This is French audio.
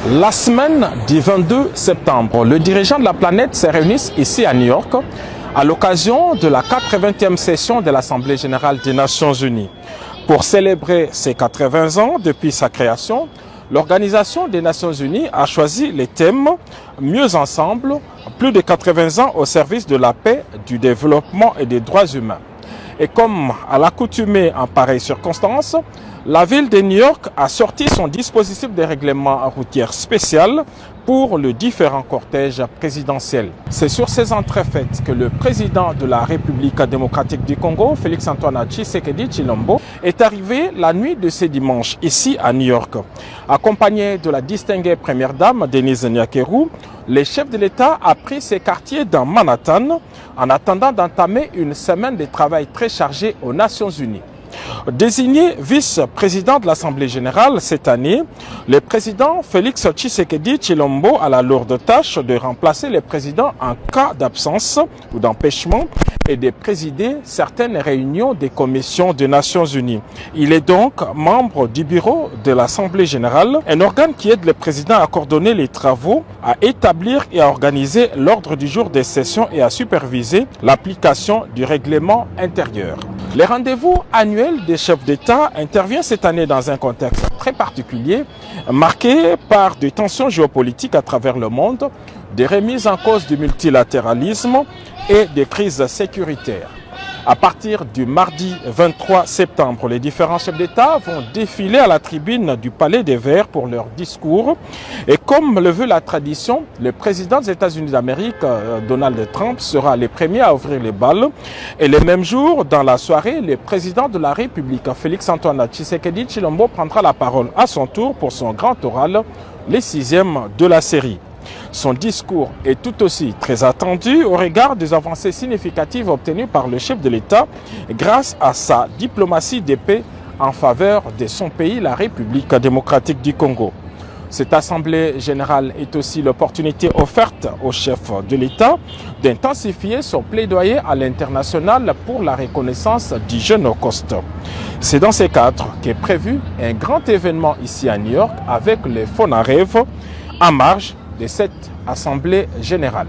La semaine du 22 septembre, le dirigeant de la planète s'est réuni ici à New York à l'occasion de la 80e session de l'Assemblée générale des Nations unies. Pour célébrer ses 80 ans depuis sa création, l'Organisation des Nations unies a choisi les thèmes « Mieux ensemble », plus de 80 ans au service de la paix, du développement et des droits humains. Et comme à l'accoutumée en pareille circonstance, la ville de New York a sorti son dispositif de règlement routier spécial pour les différents cortèges présidentiels. C'est sur ces entrefaites que le président de la République démocratique du Congo, Félix-Antoine Tshisekedi Tshilombo, est arrivé la nuit de ce dimanche ici à New York. Accompagné de la distinguée première dame Denise Nyakeru, le chef de l'État a pris ses quartiers dans Manhattan en attendant d'entamer une semaine de travail très chargée aux Nations unies. Désigné vice-président de l'Assemblée générale cette année, le président Félix Tshisekedi Tshilombo a la lourde tâche de remplacer le président en cas d'absence ou d'empêchement et de présider certaines réunions des commissions des Nations unies. Il est donc membre du bureau de l'Assemblée générale, un organe qui aide le président à coordonner les travaux, à établir et à organiser l'ordre du jour des sessions et à superviser l'application du règlement intérieur. Les rendez-vous annuels des chefs d'État interviennent cette année dans un contexte très particulier, marqué par des tensions géopolitiques à travers le monde, des remises en cause du multilatéralisme et des crises sécuritaires. À partir du mardi 23 septembre, les différents chefs d'État vont défiler à la tribune du Palais des Verts pour leur discours. Et comme le veut la tradition, le président des États-Unis d'Amérique, Donald Trump, sera le premier à ouvrir les balles. Et le même jour, dans la soirée, le président de la République, Félix-Antoine Tshisekedi Tshilombo, prendra la parole à son tour pour son grand oral, le 6e de la série. Son discours est tout aussi très attendu au regard des avancées significatives obtenues par le chef de l'État grâce à sa diplomatie de paix en faveur de son pays, la République démocratique du Congo. Cette Assemblée générale est aussi l'opportunité offerte au chef de l'État d'intensifier son plaidoyer à l'international pour la reconnaissance du Génocoste. C'est dans ces cadres qu'est prévu un grand événement ici à New York avec le Fonarev en marge de cette Assemblée générale.